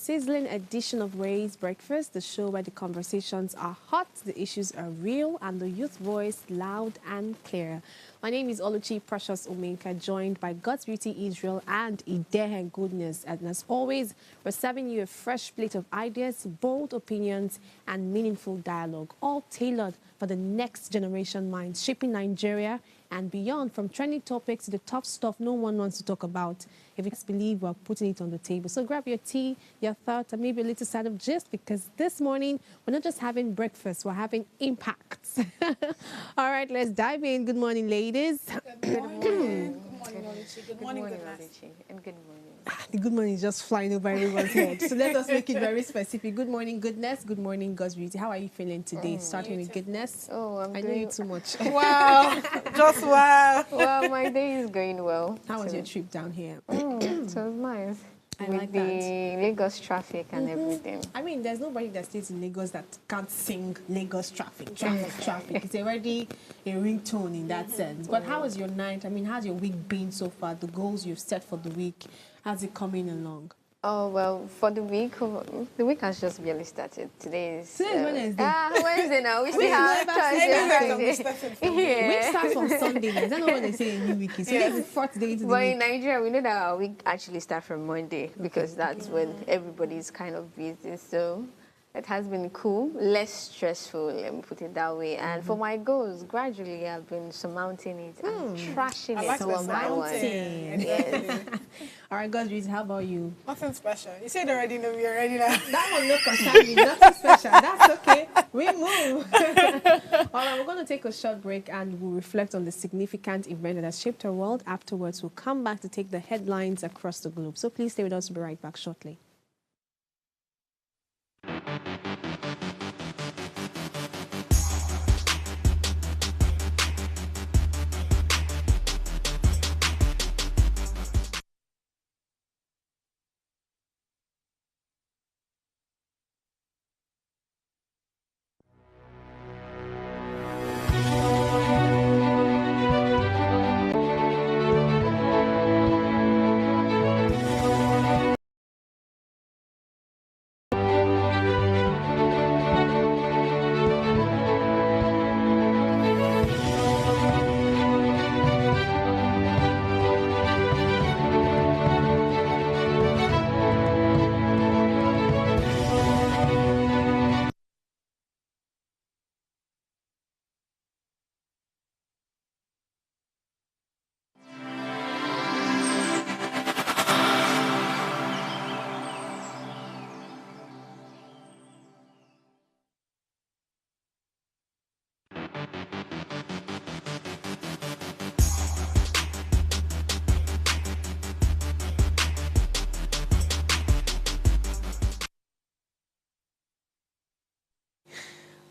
sizzling edition of Raised Breakfast, the show where the conversations are hot, the issues are real, and the youth voice loud and clear. My name is Oluchi Precious Omenka, joined by God's Beauty Israel and Idehe Goodness. And as always, we're serving you a fresh plate of ideas, bold opinions, and meaningful dialogue, all tailored for the next generation minds, shaping Nigeria and beyond, from trending topics to the tough stuff no one wants to talk about. If you believe, we're putting it on the table. So grab your tea, your thoughts, and maybe a little side of gist, because this morning, we're not just having breakfast, we're having impacts. All right, let's dive in. Good morning, ladies. Good morning. Good morning, Oluchi. Good morning, Oluchi. And good morning. The good morning is just flying over everyone's head. So let us make it very specific. Good morning, Goodness. Good morning, God's Beauty. How are you feeling today? Starting with Goodness. Oh, I know you too much. Wow. Just wow. Well, my day is going well. How was your trip down here? It was nice. I With like the that. Lagos traffic and everything. I mean, there's nobody that stays in Lagos that can't sing Lagos traffic. It's already a ringtone in that sense. But how was your night? I mean, how's your week been so far? The goals you've set for the week, how's it coming along? Oh, well, for the week has just barely started. Today is Wednesday. Wednesday now. We still Wait, have never Thursday. Week starts from Sunday. I don't know what they say in new week. So this is the fourth day into the But week. in Nigeria, we know that our week actually starts from Monday because that's when everybody's kind of busy. So it has been cool, less stressful, let me put it that way. And for my goals, gradually I've been surmounting it and trashing it one by one. Yes. All right, God's Beauty, how about you? Nothing special. You said already, no, we already know. That one no concern me. Nothing special. That's okay. We move. All right, we're going to take a short break and we'll reflect on the significant event that has shaped our world. Afterwards, we'll come back to take the headlines across the globe. So please stay with us. We'll be right back shortly.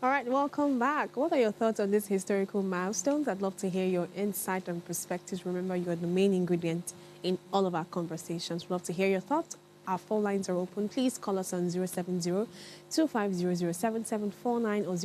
All right, welcome back. What are your thoughts on these historical milestones? I'd love to hear your insight and perspectives. Remember, you're the main ingredient in all of our conversations. We'd love to hear your thoughts. Our phone lines are open. Please call us on 070-2500-7749 or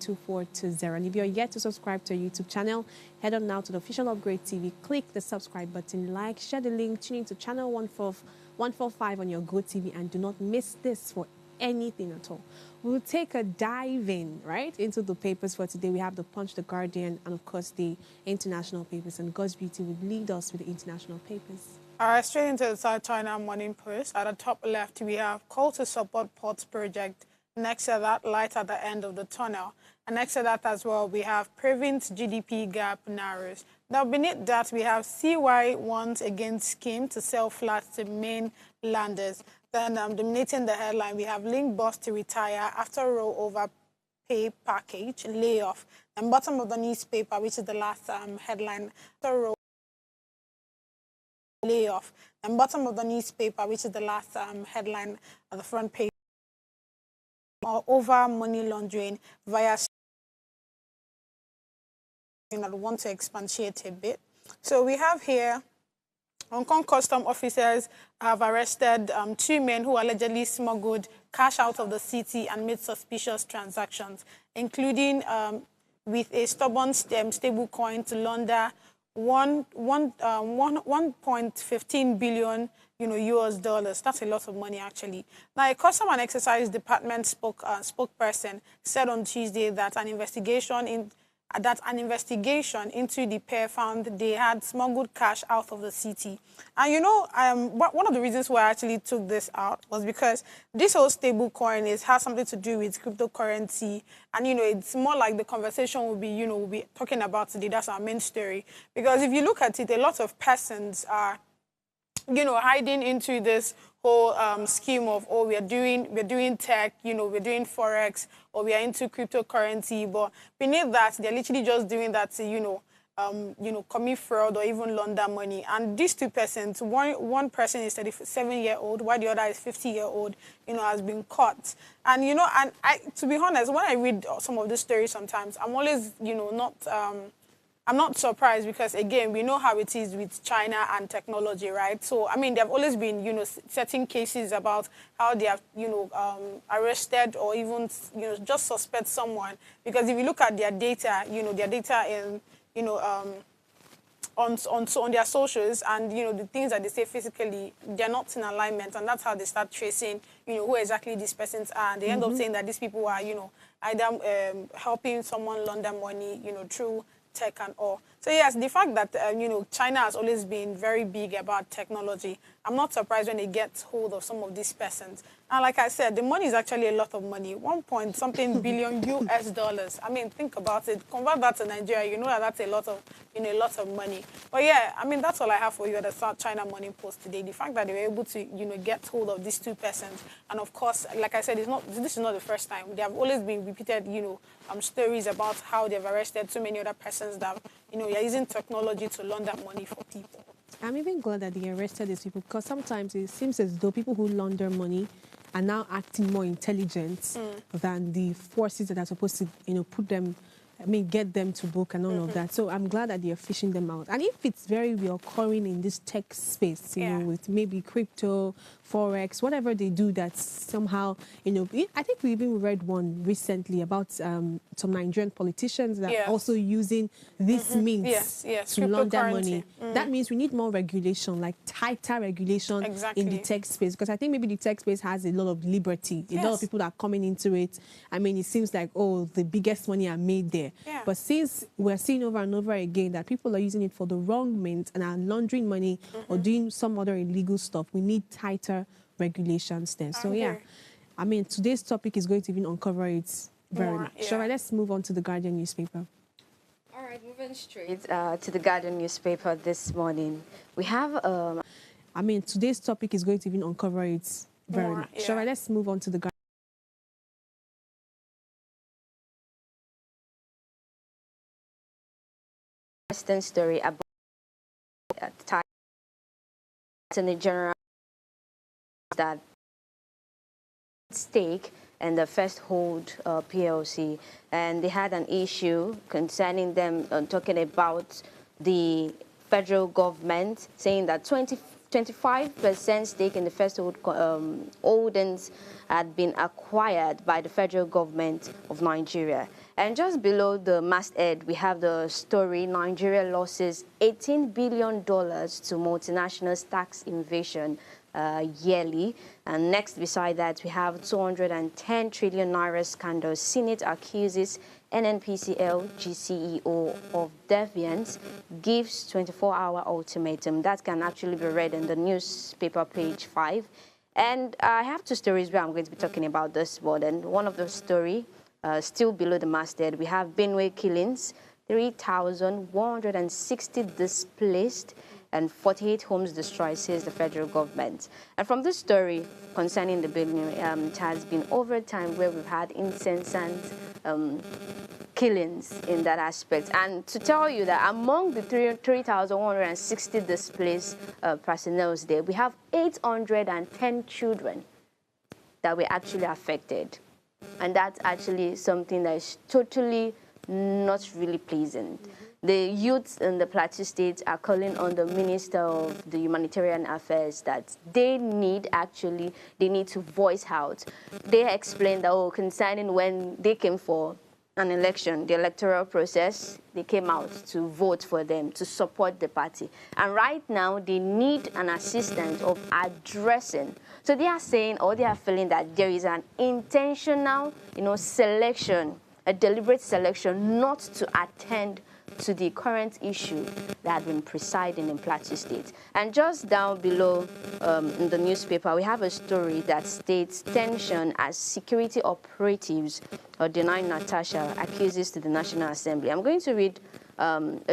070-1424-2420. And if you're yet to subscribe to our YouTube channel, head on now to the official Upgrade TV. Click the subscribe button, like, share the link, tune into channel 145 on your Go TV, and do not miss this for anything at all. We'll take a dive in, right, into the papers for today. We have the Punch, the Guardian, and of course the international papers. And God's Beauty would lead us with the international papers. All right, straight into the South China Morning Post. At the top left, we have call to support ports project. Next to that, light at the end of the tunnel. And next to that as well, we have province GDP gap narrows. Now, beneath that, we have CY once again scheme to sell flats to mainlanders. Then dominating the headline, we have Link boss to retire after rollover pay package, layoff. And bottom of the newspaper, which is the last headline, after layoff. And bottom of the newspaper, which is the last headline at the front page, over money laundering via. I want to expatiate a bit. So we have here Hong Kong custom officers have arrested 2 men who allegedly smuggled cash out of the city and made suspicious transactions, including with a stubborn stable coin to launder 1.15 billion US dollars. That's a lot of money, actually. Now, a Custom and Excise Department spokesperson said on Tuesday that an investigation into the pair found they had smuggled cash out of the city. And one of the reasons why I actually took this out was because this whole stable coin has something to do with cryptocurrency. And, it's more like the conversation we'll be talking about today. That's our main story. Because if you look at it, a lot of persons are hiding into this whole scheme of, oh, we're doing tech, we're doing forex, or we are into cryptocurrency. But beneath that, they're literally just doing that to, commit fraud or even launder money. And these two persons, one person is 37-year-old, while the other is 50-year-old, has been caught. And to be honest, when I read some of the stories, sometimes I'm always, I'm not surprised because, again, we know how it is with China and technology, right? So, I mean, there have always been, certain cases about how they have, arrested or even, just suspect someone. Because if you look at their data, their data in, on their socials and, the things that they say physically, they're not in alignment. And that's how they start tracing, who exactly these persons are. And they end up saying that these people are, either helping someone launder money, through tech and all. So yes, the fact that China has always been very big about technology, I'm not surprised when they get hold of some of these persons. And like I said, the money is actually a lot of money, 1 billion US dollars. I mean, think about it. Convert that to Nigeria, that's a lot of money. But yeah, I mean, that's all I have for you at the South China Morning Post today. The fact that they were able to, get hold of these two persons, and of course, like I said, this is not the first time. There have always been repeated, stories about how they've arrested so many other persons that, are using technology to launder money for people. I'm even glad that they arrested these people because sometimes it seems as though people who launder money are now acting more intelligent than the forces that are supposed to, put them, get them to book and all of that. So I'm glad that they are fishing them out. And if it's very reoccurring in this tech space, with maybe crypto, forex, whatever they do that's somehow, I think we even read one recently about some Nigerian politicians that are also using this means to launder money. That means we need more regulation, like tighter regulation in the tech space, because I think maybe the tech space has a lot of liberty. A lot of people that are coming into it. I mean, it seems like, oh, the biggest money are made there. But since we're seeing over and over again that people are using it for the wrong means and are laundering money or doing some other illegal stuff, we need tighter regulations then. So yeah, I mean, today's topic is going to even uncover it very much. So let's move on to the Guardian newspaper. All right, moving straight to the Guardian newspaper this morning. We have I mean, today's topic is going to even uncover it very much. So let's move on to the Guardian. Story about the Attorney General that stake and the First Hold PLC, and they had an issue concerning them talking about the federal government saying that 25% stake in the First Hold holdings had been acquired by the federal government of Nigeria. And just below the masthead, we have the story, Nigeria loses $18 billion to multinationals' tax evasion yearly. And next beside that, we have 210 trillion naira scandal. Senate accuses NNPCL GCEO of deviance, gives 24-hour ultimatum. That can actually be read in the newspaper page 5. And I have two stories where I'm going to be talking about this morning. One of the story, still below the masthead, we have Benue killings, 3,160 displaced, and 48 homes destroyed, says the federal government. And from this story concerning the Benue, it has been over time where we've had incessant killings in that aspect. And to tell you that among the 3,160 displaced personnel there, we have 810 children that were actually affected. And that's actually something that is totally not really pleasant. The youths in the Plateau State are calling on the Minister of the Humanitarian Affairs that they need to voice out. They explained that, concerning when they came for an election, the electoral process, they came out to vote for them, to support the party. And right now, they need an assistance of addressing. So they are saying, or they are feeling that there is an intentional, selection, a deliberate selection not to attend to the current issue that had been presiding in Plateau State. And just down below in the newspaper, we have a story that states tension as security operatives deny Natasha accuses to the National Assembly. I'm going to read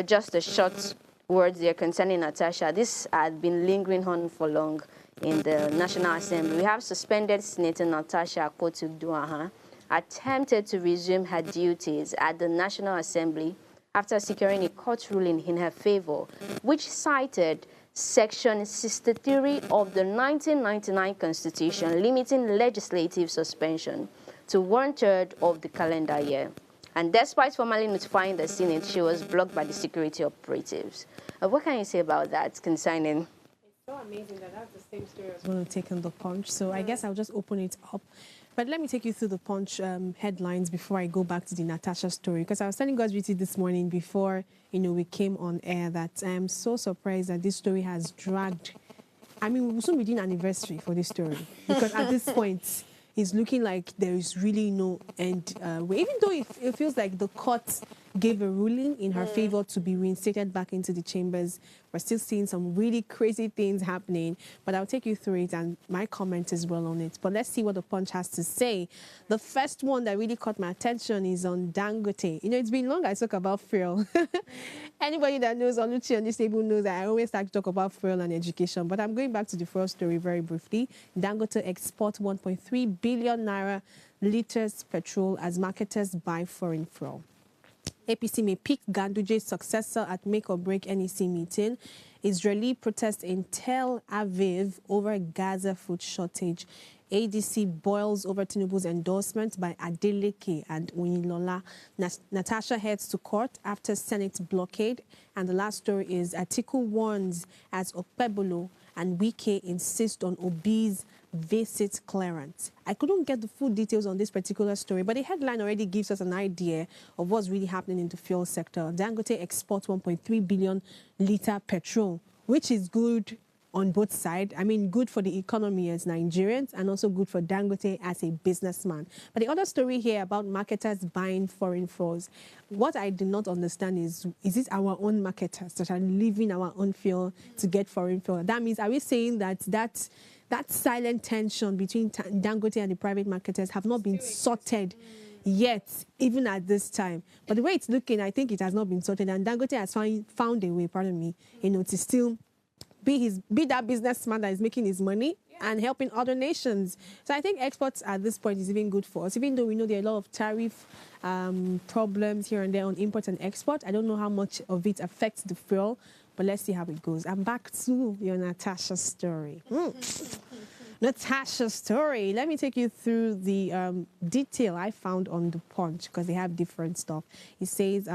just a short words there concerning Natasha. This had been lingering on for long in the National Assembly. We have suspended Senator Natasha Akpoti-Uduaghan attempted to resume her duties at the National Assembly after securing a court ruling in her favor, which cited Section 63 of the 1999 Constitution limiting legislative suspension to 1/3 of the calendar year. And despite formally notifying the Senate, she was blocked by the security operatives. What can you say about that concerning? It's so amazing that that's the same story I was going to take on the Punch. So I guess I'll just open it up. But let me take you through the Punch headlines before I go back to the Natasha story. Because I was telling God's Beauty this morning before, we came on air that I'm so surprised that this story has dragged. I mean, we will soon be doing an anniversary for this story. Because at this point, it's looking like there is really no end. Even though it feels like the court gave a ruling in her favor to be reinstated back into the chambers, we're still seeing some really crazy things happening. But I'll take you through it and my comment as well on it. But let's see what the Punch has to say. The first one that really caught my attention is on Dangote. It's been long I talk about fuel. Anybody that knows Oluchi on this table knows that I always like to talk about fuel and education. But I'm going back to the first story very briefly. Dangote exports 1.3 billion naira liters petrol as marketers buy foreign fuel. APC may pick Ganduje's successor at make or break NEC meeting. Israeli protest in Tel Aviv over Gaza food shortage. ADC boils over Tinubu's endorsement by Adeleke and Oyinlola. Natasha heads to court after Senate blockade. And the last story is Atiku warns as Okpebolo and Wike insist on Obi's visit clearance. I couldn't get the full details on this particular story, but the headline already gives us an idea of what's really happening in the fuel sector. Dangote exports 1.3 billion litre petrol, which is good on both sides. I mean, good for the economy as Nigerians and also good for Dangote as a businessman. But the other story here about marketers buying foreign fuels, what I do not understand is it our own marketers that are leaving our own fuel to get foreign fuel? That means, are we saying that silent tension between Dangote and the private marketers have not been sorted yet, even at this time? But the way it's looking, I think it has not been sorted, and Dangote has found a way, to still be that businessman that is making his money and helping other nations. So I think exports at this point is even good for us, even though we know there are a lot of tariff problems here and there on import and export. I don't know how much of it affects the fuel, but let's see how it goes. I'm back to your Natasha story. Natasha's story. Let me take you through the detail I found on the Punch, because they have different stuff. It says,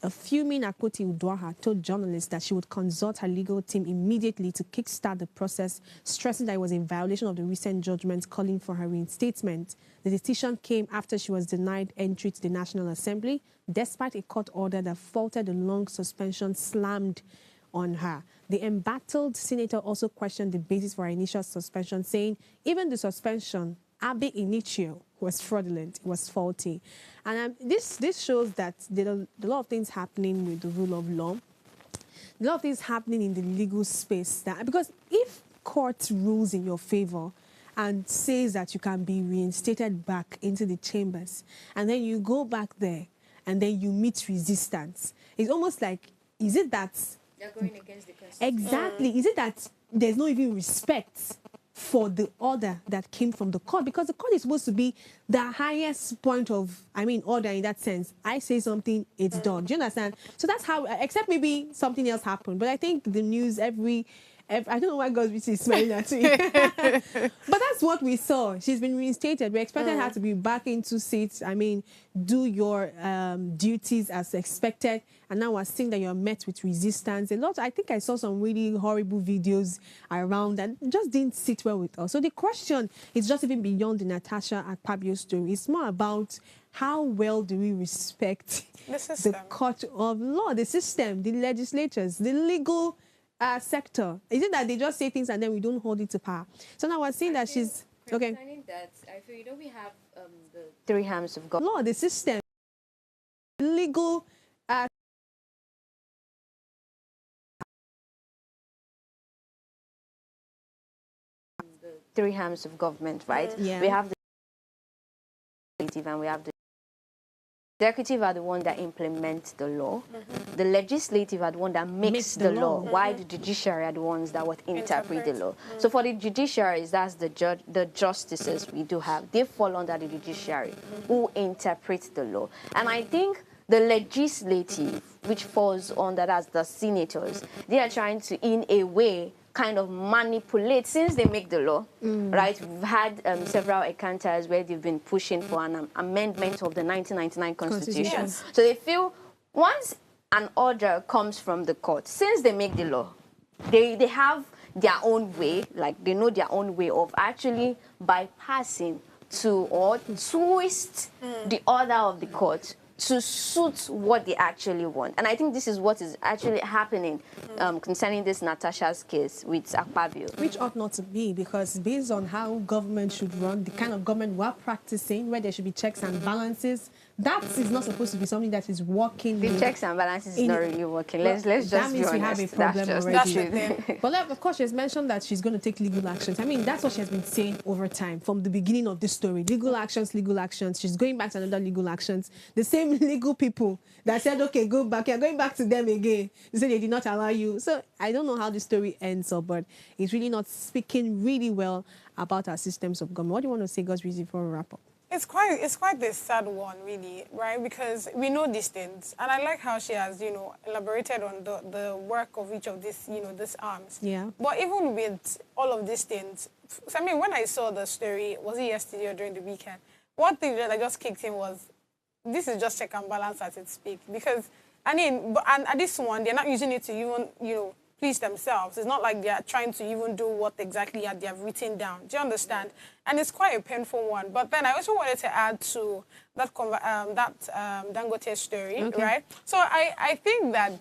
a fuming Akpoti-Uduaghan told journalists that she would consult her legal team immediately to kickstart the process, stressing that it was in violation of the recent judgment calling for her reinstatement. The decision came after she was denied entry to the National Assembly, despite a court order that faulted the long suspension slammed on her. The embattled senator also questioned the basis for her initial suspension, saying even the suspension ab initio was fraudulent, it was faulty. And this shows that there are a lot of things happening with the rule of law, a lot of things happening in the legal space. Because if court rules in your favor and says that you can be reinstated back into the chambers, and then you go back there and then you meet resistance, it's almost like, is it that They're going against the Constitution? Exactly. Is it that there's no even respect for the order that came from the court? Because the court is supposed to be the highest point of, order in that sense. I say something, it's done. Do you understand? So that's how, except maybe something else happened. But I think the news, every I don't know why God's beauty is smiling at me. But that's what we saw. She's been reinstated. We expected her to be back into seats. I mean, do your duties as expected. And now we're seeing that you're met with resistance. I think I saw some really horrible videos around and just didn't sit well with us. So the question is just even beyond the Natasha Akpabio story. It's more about how well do we respect the court of law, the system, the legislatures, the legal sector. Is it that they just say things and then we don't hold it to power? So now we're seeing that she's okay. That I feel we have the three arms of God. Law, the system, legal. Three arms of government, right? Yeah. We have the executive and we have the executive are the one that implements the law. The legislative are the one that makes the law. While the judiciary are the ones that would interpret the law. So for the judiciaries, that's the justices we do have. They fall under the judiciary who interpret the law. And I think the legislative, which falls under that's the senators, they are trying to, in a way, kind of manipulate since they make the law, right? We've had several encounters where they've been pushing for an amendment of the 1999 Constitution. Yes. So they feel once an order comes from the court, since they make the law, they have their own way, like they know their own way of actually bypassing to or twist the order of the court to suit what they actually want. And I think this is what is actually happening concerning this Natasha's case with Akpabio. Which ought not to be, because based on how government should run, the kind of government we're practicing, where there should be checks and balances, that is not supposed to be something that is working. The checks and balances is not really working. Let's just that means be we have a honest. problem That's already. the But of course, she's mentioned that she's going to take legal actions. I mean, that's what she has been saying over time from the beginning of this story. Legal actions, legal actions. She's going back to another legal actions. The same legal people that said, okay, go back. You're going back to them again. They said they did not allow you. So I don't know how the story ends up, but it's really not speaking really well about our systems of government. What do you want to say, God's reason, before we wrap up? It's quite this sad one, really, right? Because we know these things, and I like how she has, elaborated on the work of each of these, these arms. Yeah. But even with all of these things, I mean, when I saw the story, was it yesterday or during the weekend? One thing that I just kicked in was, this is just check and balance as it speaks. Because, I mean, and at this one, they're not using it to even, please themselves. It's not like they're trying to even do what exactly they have written down. Do you understand? And it's quite a painful one. But then I also wanted to add to that Dangote story, right? So I think that,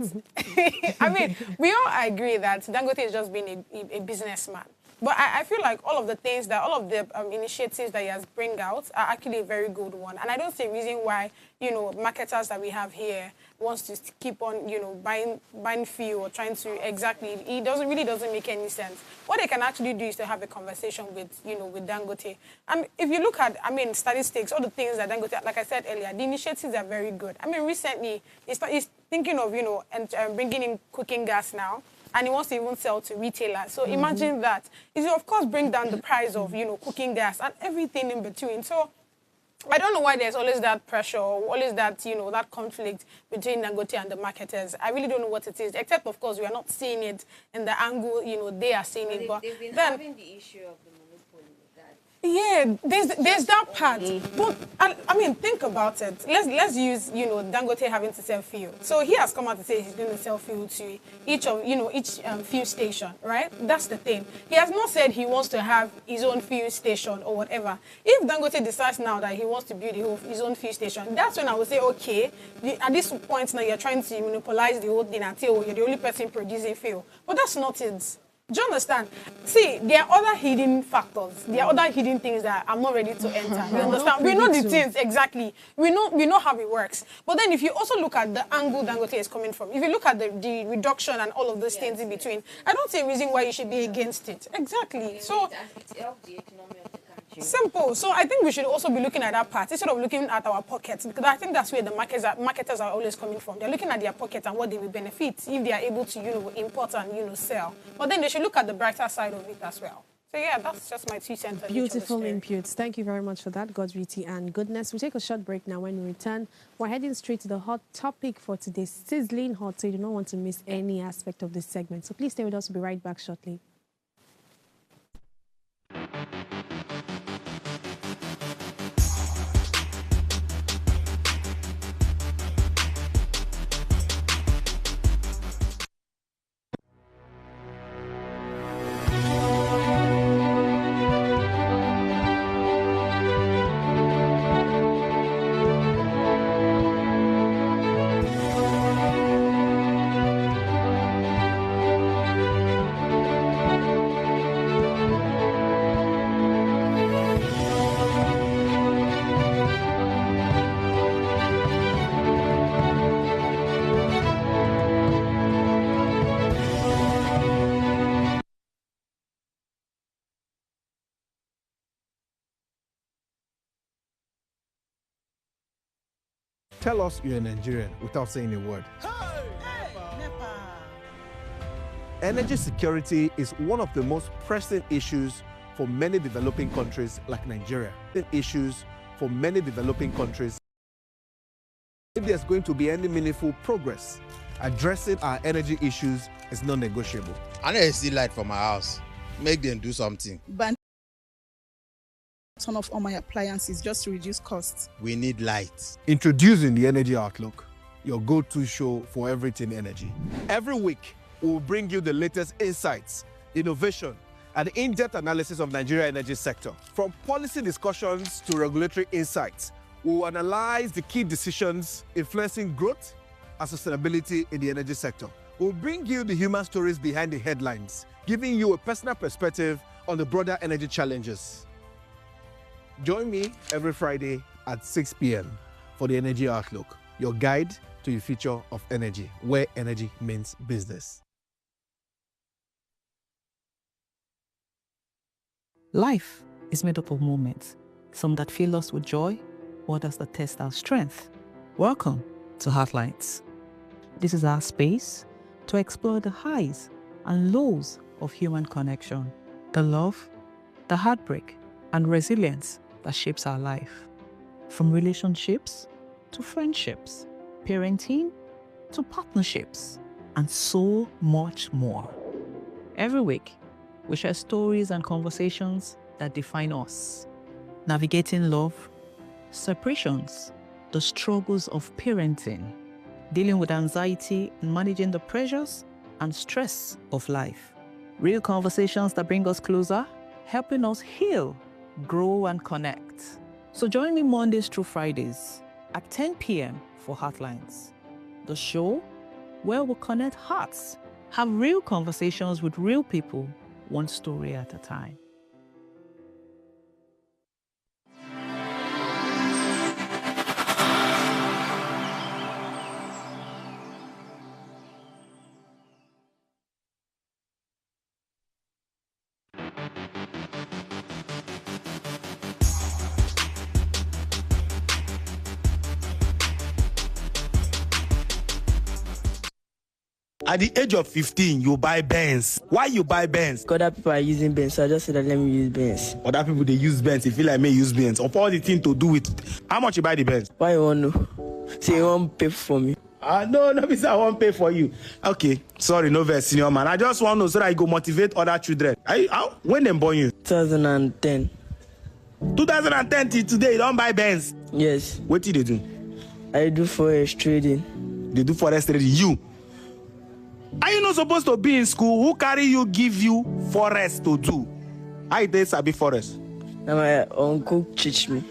I mean, we all agree that Dangote is just being a businessman. But I feel like all of the things that, all of the initiatives that he has bring out are actually a very good one. And I don't see a reason why, marketers that we have here wants to keep on, buying fuel or trying to exactly, it really doesn't make any sense. What they can actually do is to have a conversation with, with Dangote. And if you look at, I mean, statistics, all the things that Dangote, like I said earlier, the initiatives are very good. I mean, recently, he's thinking of, bringing in cooking gas now. And he wants to even sell to retailers. So imagine that. It will, of course, bring down the price of, cooking gas and everything in between. So I don't know why there's always that pressure or always that, that conflict between Dangote and the marketers. I really don't know what it is, except, of course, we are not seeing it in the angle, they are seeing it. But they've been then, having the issue of the monopoly with that. yeah, there's that part. But, I mean, think about it. Let's use, Dangote having to sell fuel. So he has come out to say he's going to sell fuel to each fuel station, right? That's the thing. He has not said he wants to have his own fuel station or whatever. If Dangote decides now that he wants to build his own fuel station, that's when I would say, okay, at this point now you're trying to monopolize the whole thing until you're the only person producing fuel. But that's not it. Do you understand? See, there are other hidden factors. There are other hidden things that I'm not ready to enter. You understand? We know the things, exactly. We know how it works. But then if you also look at the angle Dangote is coming from, if you look at the reduction and all of those things in between, I don't see a reason why you should be against it. Exactly. So, It helps the economy of the country. simple. So I think we should also be looking at that part instead of looking at our pockets, because I think that's where the marketers are always coming from. They're looking at their pockets and what they will benefit if they are able to, import and, sell. But then they should look at the brighter side of it as well. So yeah, that's just my 2 cents. Beautiful inputs. Thank you very much for that, God's beauty and goodness. We'll take a short break now. When we return, we're heading straight to the hot topic for today's sizzling hot, so you do not want to miss any aspect of this segment. So please stay with us. We'll be right back shortly. Tell us you're a Nigerian without saying a word. Energy security is one of the most pressing issues for many developing countries like Nigeria. Issues for many developing countries. If there's going to be any meaningful progress, addressing our energy issues is non-negotiable. I need to see light from my house. Make them do something. But turn off all my appliances just to reduce costs. We need light. Introducing the Energy Outlook, your go-to show for everything energy. Every week, we'll bring you the latest insights, innovation, and in-depth analysis of Nigeria's energy sector. From policy discussions to regulatory insights, we'll analyze the key decisions influencing growth and sustainability in the energy sector. We'll bring you the human stories behind the headlines, giving you a personal perspective on the broader energy challenges. Join me every Friday at 6 p.m. for the Energy Outlook, your guide to the future of energy, where energy means business. Life is made up of moments, some that fill us with joy, others that test our strength. Welcome to Heartlines. This is our space to explore the highs and lows of human connection, the love, the heartbreak, and resilience that shapes our life. From relationships to friendships, parenting to partnerships, and so much more. Every week, we share stories and conversations that define us, navigating love, separations, the struggles of parenting, dealing with anxiety and managing the pressures and stress of life. Real conversations that bring us closer, helping us heal, grow, and connect. So join me Mondays through Fridays at 10 p.m. for Heartlines, the show where we'll connect hearts, have real conversations with real people, one story at a time. At the age of 15, you buy Benz. Why you buy Benz? Other people are using Benz, so I just said that let me use Benz. Other people, they use Benz. They feel like me use Benz. Of all the things to do with it. How much you buy the Benz? Why you want to know? Say you want pay for me. No, I won't pay for you. Okay, sorry, no verse, senior man. I just want to know so that you go motivate other children. When them born you? 2010. 2010 till today, you don't buy Benz? Yes. What did they do? I do forex trading. They do forex trading. You? Are you not supposed to be in school? Who carry you, give you forest to do? I did sabi forest. Now my uncle teach me.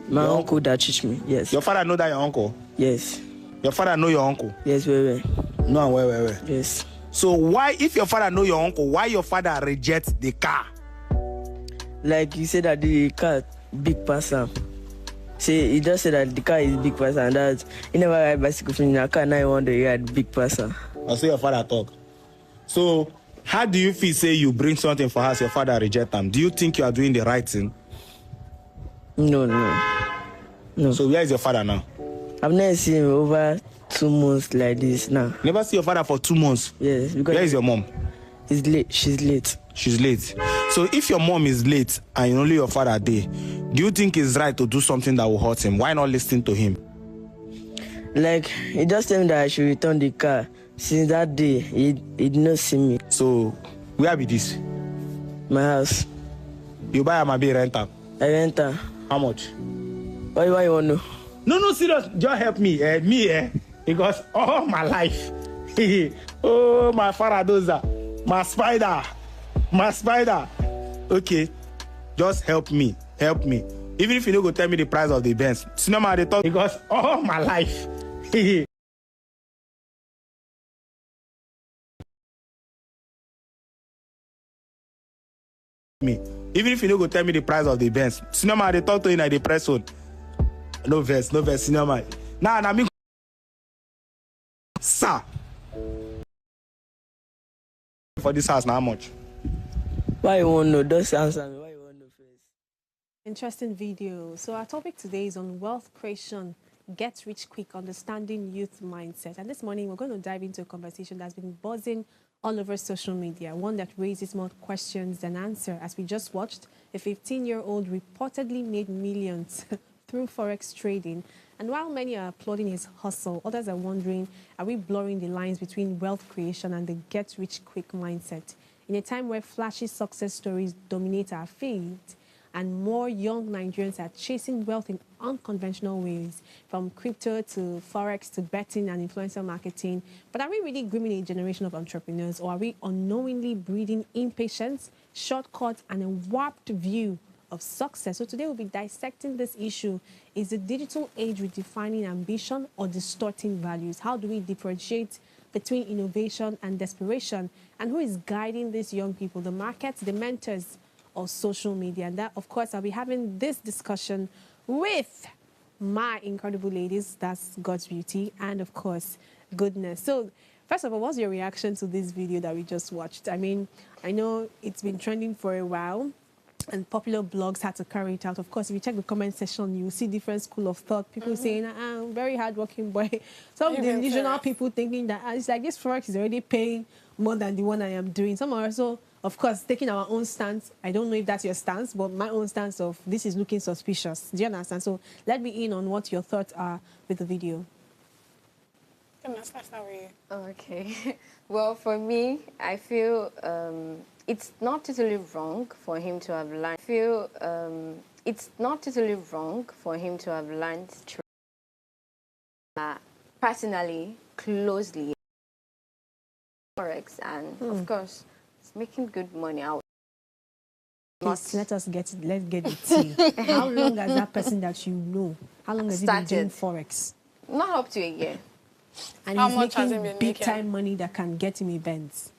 My uncle that teach me, yes. Your father know that your uncle? Yes. Your father know your uncle? Yes, where. No, where? Yes. So why, if your father know your uncle, why your father reject the car? Like you said that the car big person. Say he just said that the car is big person and that he never ride bicycle from the car, now he want to ride big person. I see your father talk. So, how do you feel, say you bring something for us, your father reject them? Do you think you are doing the right thing? No. So, where is your father now? I've never seen him over 2 months like this now. Never see your father for 2 months? Yes. Because where is your mom? He's late. She's late. She's late. So, So if your mom is late and only your father there, do you think it's right to do something that will hurt him? Why not listen to him? Like, he just told me that I should return the car. Since that day, he did not see me. So where be this? My house. You buy a maybe rental. I rent her. How much? Why you want to know? No, serious. Just help me. Because all my life. Oh, my father does that. My spider. Okay. Just help me. Even if you don't go tell me the price of the Benz. Cinema they talk because all my life. Me. Even if you don't go tell me the price of the Benz. Cinema they talk to you in the press zone. No verse, cinema. Nah, me. Sir. For this house, now how much? Why you want to know? Just answer me. Why you want to know first? Interesting video. So our topic today is on wealth creation, get rich quick, understanding youth mindset. And this morning we're going to dive into a conversation that's been buzzing all over social media, one that raises more questions than answers. As we just watched, a 15-year-old reportedly made millions through forex trading. And while many are applauding his hustle, others are wondering, are we blurring the lines between wealth creation and the get-rich-quick mindset? In a time where flashy success stories dominate our feed, and more young Nigerians are chasing wealth in unconventional ways, from crypto to forex to betting and influencer marketing. But are we really grooming a generation of entrepreneurs, or are we unknowingly breeding impatience, shortcuts, and a warped view of success? So today we'll be dissecting this issue. Is the digital age redefining ambition or distorting values? How do we differentiate between innovation and desperation? And who is guiding these young people, the markets, the mentors, or social media? And that, of course, I'll be having this discussion with my incredible ladies. That's God's Beauty and, of course, Goodness. So first of all, what's your reaction to this video that we just watched? I mean, I know it's been trending for a while, and popular blogs had to carry it out. Of course, if you check the comment section, you see different school of thought. People saying, very hardworking boy. Some of the delusional people thinking that it's like this forex is already paying more than the one I am doing. Some are also, of course, taking our own stance. I don't know if that's your stance, but my own stance of this is looking suspicious. Do you understand? So let me in on what your thoughts are with the video. Okay. Well, for me, I feel it's not totally wrong for him to have learned. It's not totally wrong for him to have learned personally, closely, forex, and of course, it's making good money out. Please, let's get the tea. How long has that person that you know? How long has he been doing forex? Not up to a year. And he's making big time money that can get him events.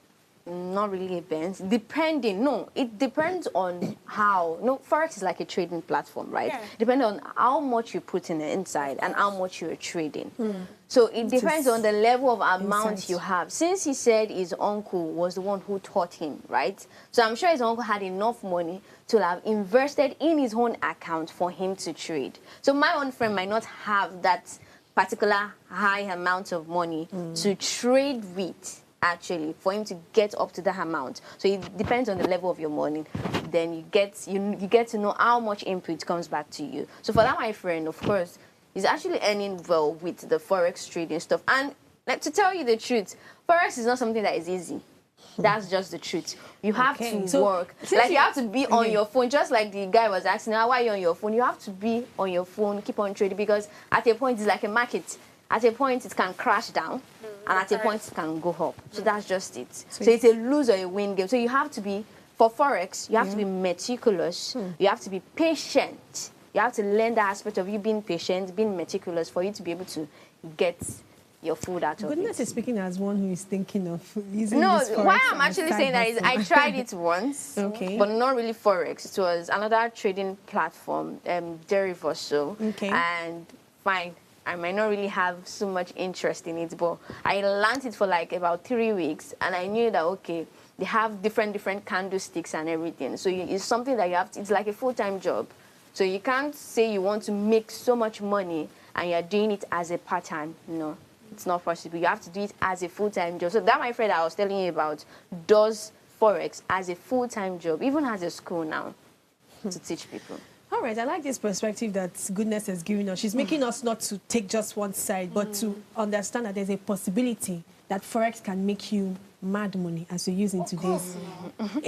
Not really events. Depending, no, it depends on how. No, forex is like a trading platform, right? Yeah. Depending on how much you put in the inside and how much you're trading. So it depends on the level of amount you have. Since he said his uncle was the one who taught him, right? So I'm sure his uncle had enough money to have invested in his own account for him to trade. So my own friend might not have that particular high amount of money to trade with, actually, for him to get up to that amount. So it depends on the level of your money. Then you get to know how much input comes back to you. So for that, my friend, of course, is actually earning well with the forex trading stuff. And like, to tell you the truth, forex is not something that is easy. That's just the truth. You have to work. Like, you have to be on your phone, just like the guy was asking, why are you on your phone? You have to be on your phone, keep on trading, because at a point, it's like a market. At a point, it can crash down, and at a point, it can go up. So that's just it. So it's a lose or a win game. So you have to be, for forex, you have to be meticulous. You have to be patient. You have to learn the aspect of you being patient, being meticulous, for you to be able to get your food out of it. Goodness is speaking as one who is thinking of using this forex. Why I'm actually saying that is I tried it once, but not really forex. It was another trading platform, Derivoso, and fine. I might not really have so much interest in it, but I learned it for like about 3 weeks, and I knew that, okay, they have different candlesticks and everything. So it's something that you have to, it's like a full-time job. So you can't say you want to make so much money and you're doing it as a part-time. No, it's not possible. You have to do it as a full-time job. So that, my friend I was telling you about, does Forex as a full-time job, even as a school now, to teach people. All right, I like this perspective that Goodness has given us. She's making us not to take just one side, but to understand that there's a possibility that Forex can make you mad money, as we use in today's.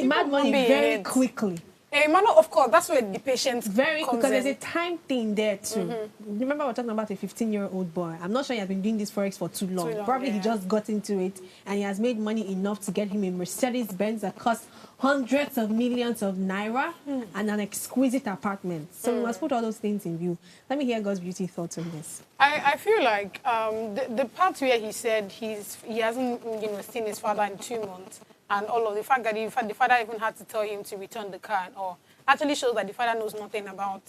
Mad money very quickly. Of course, that's where the patience very comes because in. there's a time thing there too. Remember, we're talking about a 15-year-old boy. I'm not sure he has been doing this Forex for too long. Probably he just got into it and he has made money enough to get him a Mercedes-Benz that costs hundreds of millions of naira and an exquisite apartment. So we must put all those things in view. Let me hear God's beauty thoughts on this. I feel like the part where he said he hasn't seen his father in 2 months, and all of the fact that the father even had to tell him to return the car, or actually shows that the father knows nothing about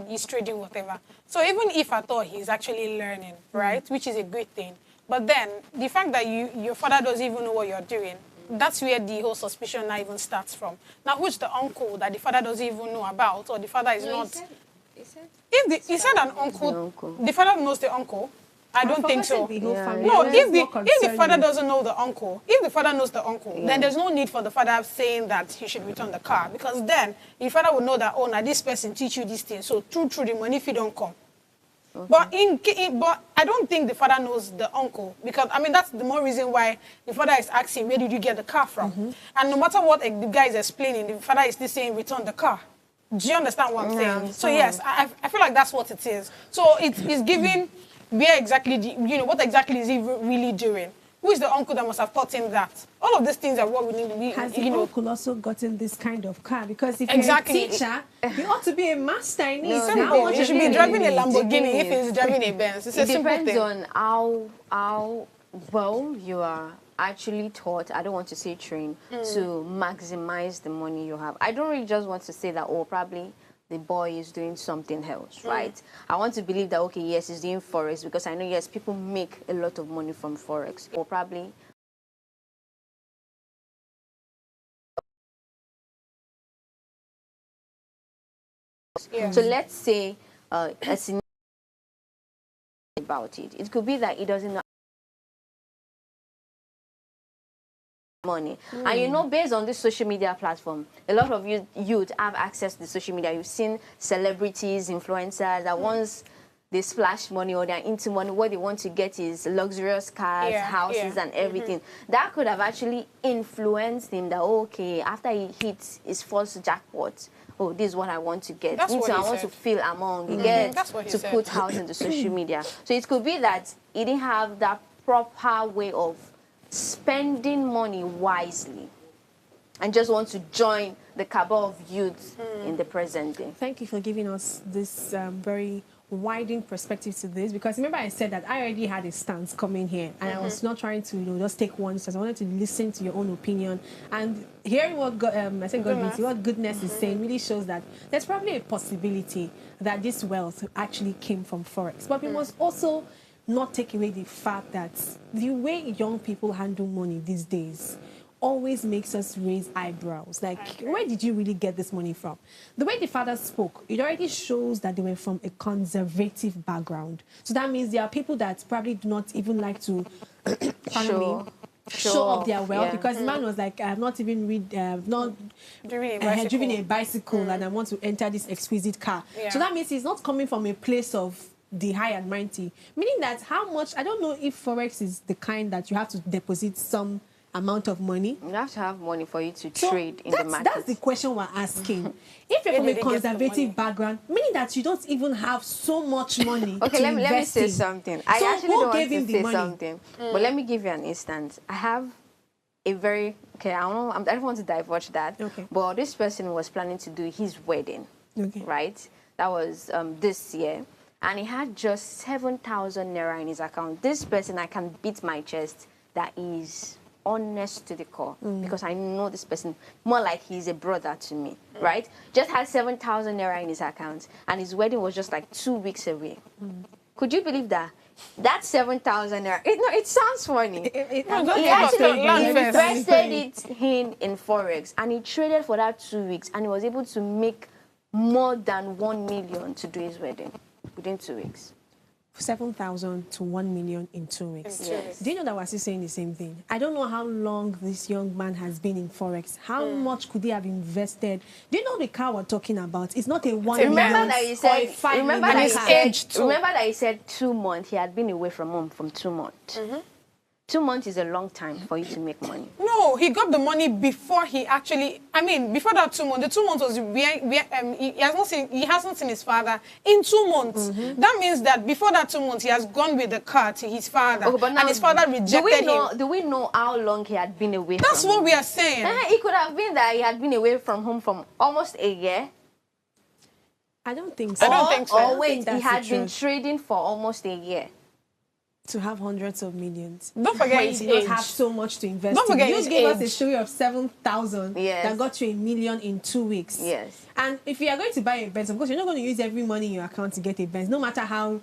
his trading, whatever. So even if at all he's actually learning, right, which is a great thing, but then the fact that your father doesn't even know what you're doing, that's where the whole suspicion now even starts from. Now, who's the uncle that the father doesn't even know about, or the father is not? He said an uncle. The father knows the uncle. I don't think so. No, if the father doesn't know the uncle, if the father knows the uncle, then there's no need for the father saying that he should return the car, because then the father would know that, oh, now this person teach you this thing, so through the money if you don't come. But but I don't think the father knows the uncle, because I mean that's the more reason why the father is asking, where did you get the car from? And no matter what the guy is explaining, the father is still saying return the car. Do you understand what I'm saying? So yes, I feel like that's what it is. So it's giving where exactly what exactly is he really doing? Who is the uncle that must have taught him that? All of these things are what we need. Has the uncle also gotten this kind of car? Because if you're a teacher, you ought to be a master in it. You should be driving a Lamborghini if he's driving a Benz. It's a simple thing. It depends on how well you are actually taught, I don't want to say trained, to maximize the money you have. I don't really just want to say that, oh, probably the boy is doing something else, right? I want to believe that, okay, yes, he's doing Forex, because I know, yes, people make a lot of money from Forex. Or probably so let's say a scenario about it. It could be that he doesn't know money. And based on this social media platform, a lot of youth have access to the social media. You've seen celebrities, influencers that once they splash money or they're into money, what they want to get is luxurious cars, houses, and everything. That could have actually influenced him that, okay, after he hits his first jackpot, oh, this is what I want to get. I want to feel among. You get to put out in the social media. So it could be that he didn't have that proper way of spending money wisely and just want to join the cabal of youth in the present day. Thank you for giving us this very widening perspective to this, because remember I said that I already had a stance coming here and I was not trying to just take one stance. I wanted to listen to your own opinion, and hearing what what Goodness is saying really shows that there's probably a possibility that this wealth actually came from Forex. But we must also not take away the fact that the way young people handle money these days always makes us raise eyebrows. Like, where did you really get this money from? The way the father spoke, it already shows that they were from a conservative background. So that means there are people that probably do not even like to show off their wealth, because the man was like, I have not even driven a bicycle and I want to enter this exquisite car. So that means he's not coming from a place of the high and mighty, meaning that how much, I don't know if Forex is the kind that you have to deposit some amount of money. You have to have money for you to trade in the market. That's the question we're asking. If you're from a conservative background, meaning that you don't even have so much money okay, let me say something. I actually don't want to say something, but let me give you an instance. I have a very, I don't want to divulge that, but this person was planning to do his wedding, right? That was this year. And he had just 7,000 naira in his account. This person, I can beat my chest that is honest to the core, because I know this person more like he's a brother to me, right? Just had 7,000 naira in his account, and his wedding was just like 2 weeks away. Could you believe that? That 7,000 naira. It sounds funny. He invested it in Forex, and he traded for that 2 weeks, and he was able to make more than 1 million to do his wedding within 2 weeks. 7,000 to 1 million in 2 weeks. Yes. Do you know that we're still saying the same thing? I don't know how long this young man has been in Forex. How much could he have invested? Do you know the car we're talking about? It's not a 1 million. Remember that he said, or a 5 remember million that he car. said, remember that he said 2 months. He had been away from home from 2 months. 2 months is a long time for you to make money. No, he got the money before he actually. I mean, before that 2 months. The 2 months was he hasn't seen his father in 2 months. That means that before that 2 months, he has gone with the car to his father, Okay, but now, and his father rejected him. Do we know how long he had been away? That's from what home? we are saying. It could have been that he had been away from home from almost a year. I don't think so. I don't think so. Or wait, he that's had the been truth. trading for almost a year. To have hundreds of millions. Don't forget When his you did age. not have so much to invest Don't in. forget You his gave us a age. story of 7,000 Yes. that got to 1 million in 2 weeks. Yes. And if you are going to buy a Benz, of course, you're not going to use every money in your account to get a Benz. No matter how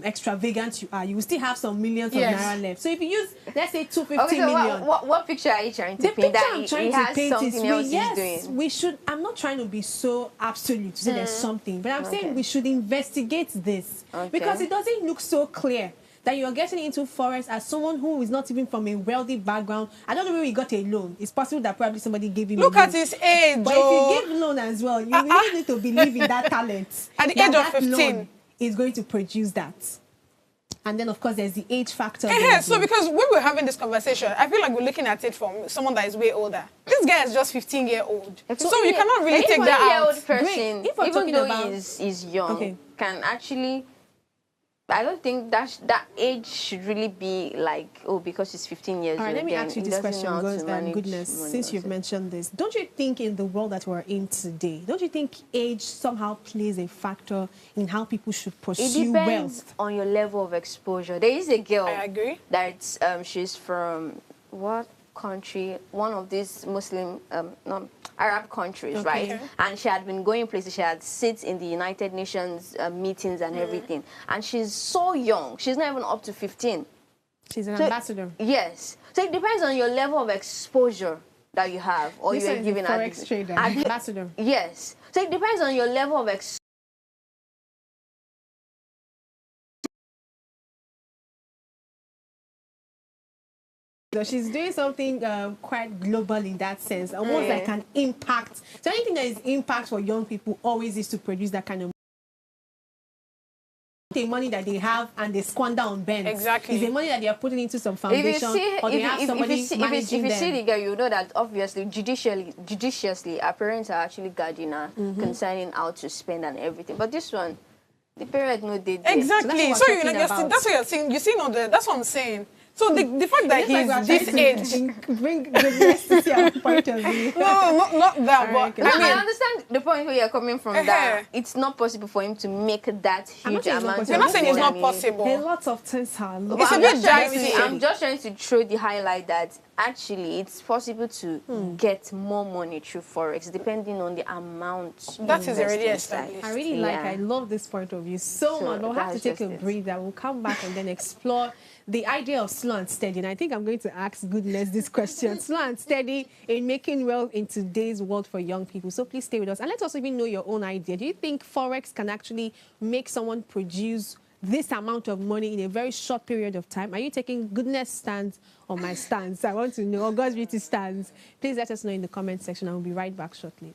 extravagant you are, you will still have some millions Yes. of naira left. So if you use, let's say, 250 Okay, so million. what picture are you trying to The paint? picture That I'm he trying to has paint is something else he's yes, doing. we should. I'm not trying to be so absolute to say there's something, but I'm saying Okay. we should investigate this because it doesn't look so clear that you're getting into Forex as someone who is not even from a wealthy background. I don't know where he got a loan. It's possible that probably somebody gave him Look a loan. at his age, But if you give loan as well, you really need to believe in that talent. At the that age of that 15. loan is going to produce that. And then, of course, there's the age factor. there Yeah, as so well. because when we're having this conversation, I feel like we're looking at it from someone that is way older. This guy is just 15-year-old. So you cannot really take that out. 15-year-old person, If we're even talking though about- he's young, Okay. can actually. I don't think that age should really be like, oh, because he's 15 years All right, old. let me then ask you he this doesn't question, know how to goes, manage goodness, money since you've also. mentioned this. Don't you think in the world that we're in today, don't you think age somehow plays a factor in how people should It pursue depends wealth? on your level of exposure. There is a girl I agree. that's she's from what country? One of these Muslim no, Arab countries, Okay. right? And she had been going places. She had sits in the United Nations meetings and everything. And she's so young. She's not even up to 15. She's an So- ambassador. Yes. So it depends on your level of exposure that you have, or This you one are is a given Forex trader, ambassador. Yes. So it depends on your level of So she's doing something quite global in that sense, almost like an impact. So anything that is impact for young people always is to produce that kind of the money that they have and they squander on bends. Exactly. It's the money that they are putting into some If you foundation see, or they if, have you- somebody if, you see, managing if you see them. the girl, you know that obviously judiciously our parents are actually guarding her concerning how to spend and everything. But this one, the parents know they did. Exactly. So So, that's what we're talking about. that's what you're saying. You see, no, that's what I'm saying. So the fact that It's like we're he's this trying age. to bring goodness to see our point of view. No, not that. All right, But No, I I mean, understand the point where you're coming from. That it's not possible for him to make that I'm not huge saying it's not amount. possible. you're not saying it's not money. possible. A lot of things are But It's a I'm bit just trying dicey. to- I'm just trying to throw the highlight that actually it's possible to get more money through Forex depending on the amount. you That is already invest inside. established. I really I love this point of view so So much. But we'll have to that's take a just it. breather. We'll come back and then explore the idea of slow and steady. And I think I'm going to ask goodness this question. Slow and steady in making wealth in today's world for young people. So please stay with us. And let's also even know your own idea. Do you think Forex can actually make someone produce this amount of money in a very short period of time? Are you taking goodness stance or my stance? I want to know, or God's beauty stance. Please let us know in the comment section. I will be right back shortly.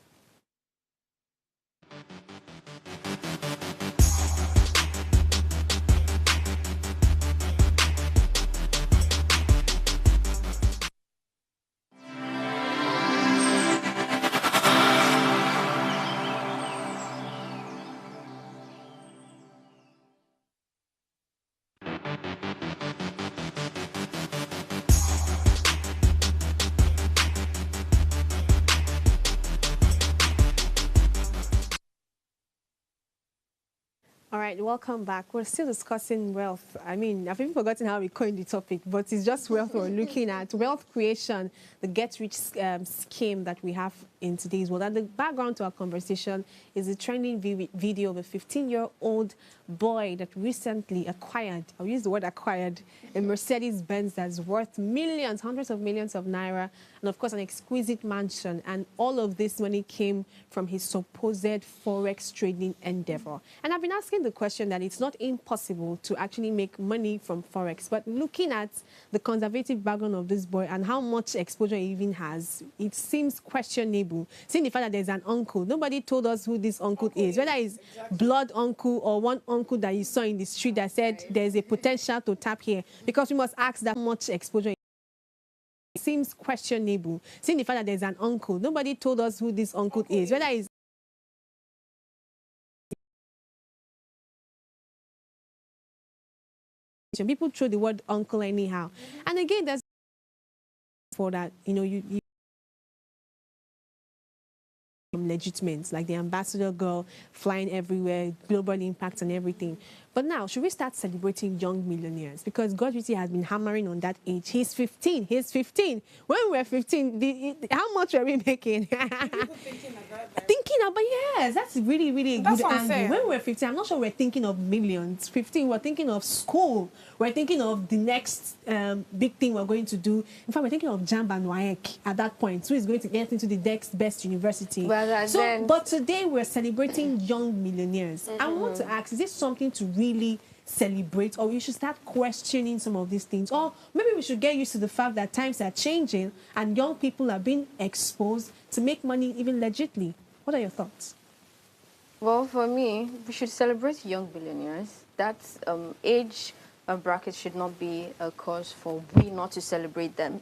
All right, welcome back. We're still discussing wealth. I mean, I've even forgotten how we coined the topic, but it's just wealth we're looking at. Wealth creation, the get-rich scheme that we have in today's world. And the background to our conversation is a trending video of a 15-year-old boy that recently acquired, I'll use the word acquired, a Mercedes-Benz that's worth millions, hundreds of millions of naira, and of course an exquisite mansion. And all of this money came from his supposed Forex trading endeavor. And I've been asking the question that it's not impossible to actually make money from Forex. But looking at the conservative background of this boy and how much exposure he even has, it seems questionable. Seeing the fact that there's an uncle. Nobody told us who this uncle is, whether it's blood uncle or one uncle that you saw in the street that said there's a potential to tap here. Because we must ask that much exposure. It seems questionable. Seeing the fact that there's an uncle. Nobody told us who this uncle is, whether it's people throw the word uncle anyhow. And again, there's for that, you legitimate, like the ambassador girl flying everywhere, global impact and everything. But now, should we start celebrating young millionaires? Because God really has been hammering on that age. He's 15. He's 15. When we were 15, how much were we making? Thinking about, yes, that's really, really a good angle. When we were 15, I'm not sure we're thinking of millions. 15, we're thinking of school. We're thinking of the next big thing we're going to do. In fact, we're thinking of JAMB and WAEC at that point. Who is going to get into the next best university? But today we're celebrating young millionaires. I want to ask, is this something to really celebrate, or we should start questioning some of these things? Or maybe we should get used to the fact that times are changing and young people are being exposed to make money even legitly. What are your thoughts? Well, for me, we should celebrate young billionaires. That's age bracket should not be a cause for we not to celebrate them.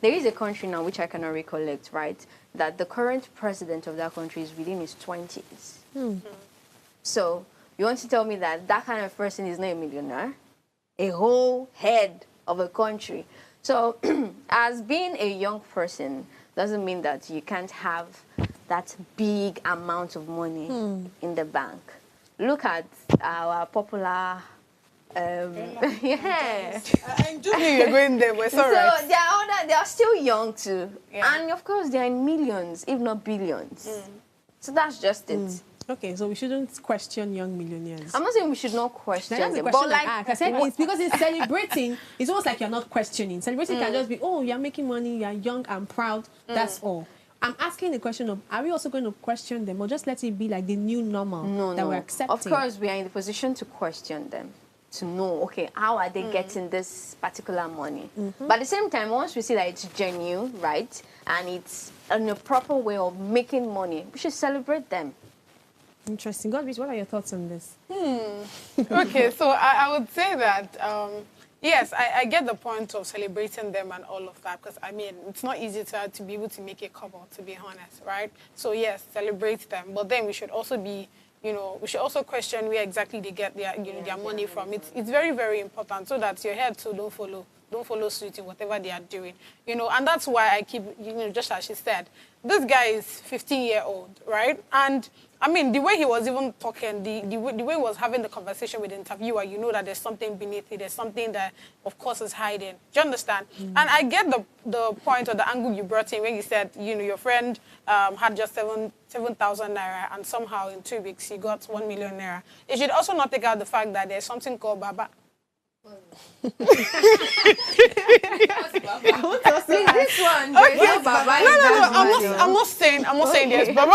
There is a country now which I cannot recollect, right, that the current president of that country is within his 20s. So you want to tell me that that kind of person is not a millionaire? A whole head of a country. So as being a young person doesn't mean that you can't have that big amount of money in the bank. Look at our popular yeah. I do knew you were going there, but it's all right. So they are still young too. Yeah. And of course, they are in millions, if not billions. So that's just it. Okay, so we shouldn't question young millionaires. I'm not saying we should not question that's them, the question, but like I said, it's because it's celebrating. It's almost like you're not questioning. Celebrating can just be, oh, you're making money, you're young and proud. That's all. I'm asking the question of, are we also going to question them, or just let it be like the new normal that we're accepting? Of course, we are in the position to question them, to know, okay, how are they getting this particular money? But at the same time, once we see that it's genuine, right, and it's in a proper way of making money, we should celebrate them. Interesting. Godwin, what are your thoughts on this? Okay, so I would say that, yes, I get the point of celebrating them and all of that, because, I mean, it's not easy to be able to make a couple, to be honest, right? So, yes, celebrate them. But then we should also be, we should also question where exactly they get their, their money from. It's very, very important so that your head too don't follow suit in whatever they are doing, and that's why I keep, just as she said, this guy is 15-year-old, right? And I mean, the way he was even talking, the way he was having the conversation with the interviewer, you know that there's something beneath it. There's something that, of course, is hiding. Do you understand? And I get the point or the angle you brought in when you said, your friend had just 7,000 naira, and somehow in 2 weeks he got 1 million naira. It should also not take out the fact that there's something called Baba. Please, this one. Okay. No, I'm not saying there's Baba.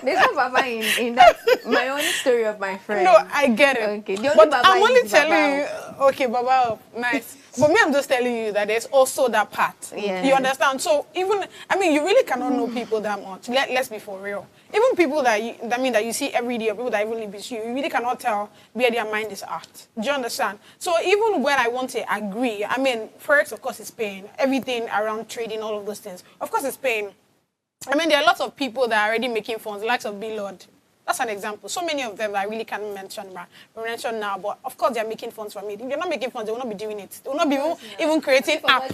There's no Baba in that. My own story of my friend. No, I get it. Okay. But I'm only telling you. Okay, Baba, nice. But me, I'm just telling you that there's also that part. Yeah. You understand? So even, I mean, you really cannot know people that much. Let's be for real. Even people that you see every day, or people that even live with you, you really cannot tell where their mind is at. Do you understand? So even when I want to agree, I mean, Forex, of course, is paying. Everything around trading, all of those things, of course, it's paying. I mean, there are lots of people that are already making funds, the likes of Bill Lord. That's an example. So many of them that I really can't mention now, but of course they're making funds from it. If they're not making funds, they will not be doing it. They will not be even creating app.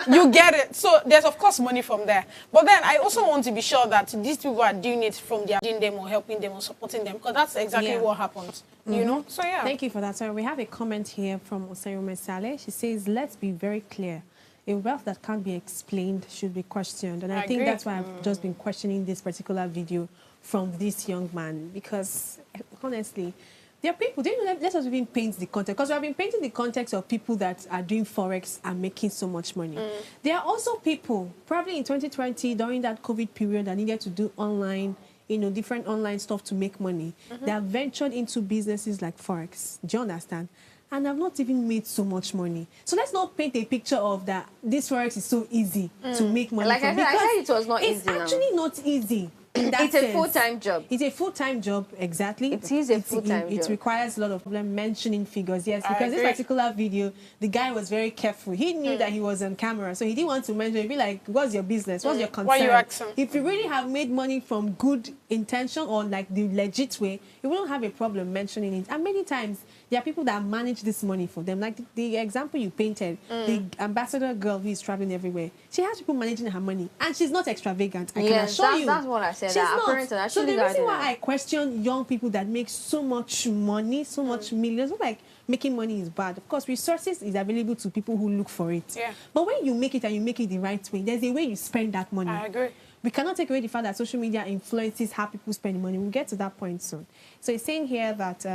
You get it. So there's of course money from there. But then I also want to be sure that these people are doing it from their doing them or helping them or supporting them, because that's exactly what happens. So yeah. Thank you for that. So we have a comment here from Osayome Saleh. She says, let's be very clear. A wealth that can't be explained should be questioned. And I think that's why I've just been questioning this particular video from this young man, because honestly, there are people, let us even paint the context, because we have been painting the context of people that are doing Forex and making so much money. There are also people, probably in 2020, during that COVID period, that needed to do online different online stuff to make money. They have ventured into businesses like Forex. Do you understand? And I've not even made so much money. So let's not paint a picture of that this Forex is so easy to make money Like from. I said it was not easy. It's actually not easy. It's a full-time job. It's a full-time job, exactly. It is a full-time job. It requires a lot of mentioning figures, yes, because this particular video, the guy was very careful. He knew that he was on camera, so he didn't want to mention. He'd be like, what's your business? What's your concern? Why you asking? If you really have made money from good intention or like the legit way, you wouldn't have a problem mentioning it. And many times, there are people that manage this money for them. Like the example you painted, the ambassador girl who is traveling everywhere. She has people managing her money, and she's not extravagant. I can assure you. That's what I said. She's not. So the reason why I question young people that make so much money, so much millions, not like making money is bad. Of course, resources is available to people who look for it. Yeah. But when you make it and you make it the right way, there's a way you spend that money. I agree. We cannot take away the fact that social media influences how people spend money. We'll get to that point soon. So it's saying here that,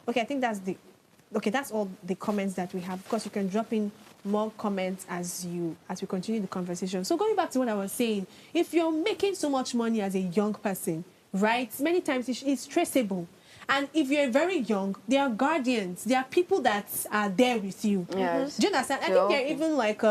okay, I think that's all the comments that we have. Of course, you can drop in more comments as we continue the conversation. So going back to what I was saying, if you're making so much money as a young person, right, many times it's traceable. And if you're very young, there are guardians. There are people that are there with you. Yes. Do you understand? I think they're even like,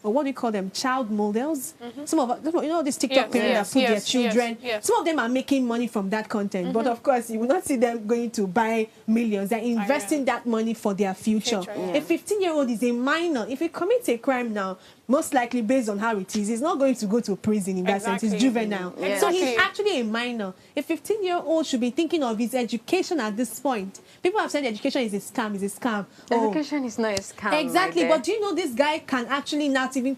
what do you call them? Child models. Some of this TikTok parents that put their children. Some of them are making money from that content. But of course, you will not see them going to buy millions. They're investing that money for their future. A 15-year-old is a minor. If he commits a crime now, most likely based on how it is, he's not going to go to prison in that sense. He's juvenile. So he's actually a minor. A 15-year-old should be thinking of his education at this point. People have said education is a scam, Education is not a scam. Exactly. But do you know this guy can actually not even,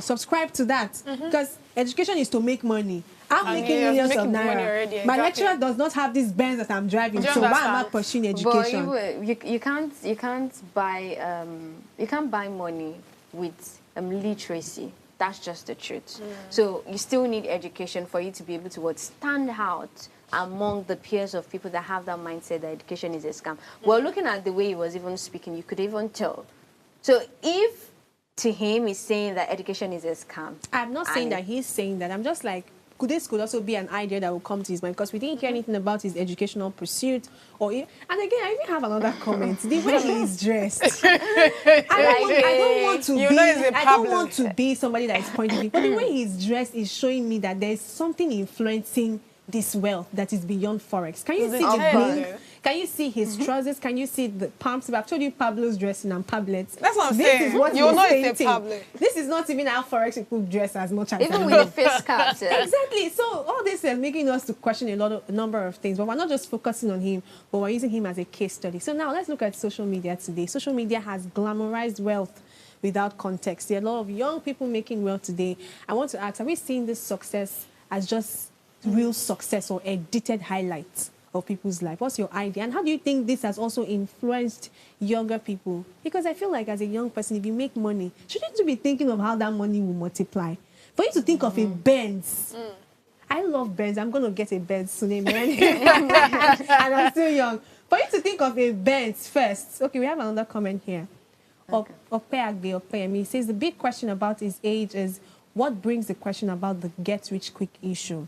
subscribe to that? Because education is to make money. I'm making millions of naira. My lecturer does not have this Benz that I'm driving, so why am I pursuing education? But you can't buy money with literacy. That's just the truth. So you still need education for you to be able to stand out among the peers of people that have that mindset that education is a scam. Well, looking at the way he was even speaking, you could even tell. So if to him he's saying that education is a scam, I'm not saying that he's saying that. I'm just like, this could also be an idea that will come to his mind, because we didn't hear anything about his educational pursuit. And again, I even have another comment. The way he is dressed. I don't want to be somebody that is pointing, but the way he's dressed is showing me that there's something influencing this wealth that is beyond Forex. Can you see the bling? Can you see his trousers? Can you see the pumps? I've told you Pablo's dressing and Pablets. That's what I'm saying. You'll know it's a Pablo. This is not even how Forex people dress as much as even with the face caps. Exactly. So all this is making us to question a number of things. But we're not just focusing on him, but we're using him as a case study. So now let's look at social media today. Social media has glamorized wealth without context. There are a lot of young people making wealth today. I want to ask, have we seen this success as just real success or edited highlights of people's life? What's your idea? And how do you think this has also influenced younger people? Because I feel like as a young person, if you make money, shouldn't you be thinking of how that money will multiply? For you to think of a Benz. I love Benz. I'm going to get a Benz soon, amen. And I'm still young. For you to think of a Benz first. Okay, we have another comment here. He says the big question about his age is what brings the question about the get-rich-quick issue.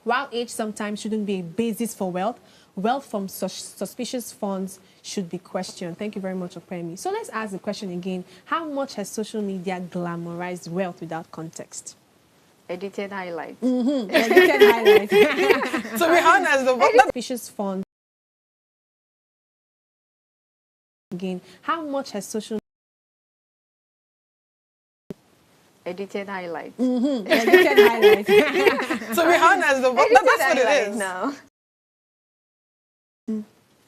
While age sometimes shouldn't be a basis for wealth, wealth from suspicious funds should be questioned. Thank you very much, Opemi. So let's ask the question again. How much has social media glamorized wealth without context? Edited highlights. Edited highlights. To be honest, the suspicious funds. Again, how much has social edited highlights. Edited highlights. To be honest, that's what it is. Now.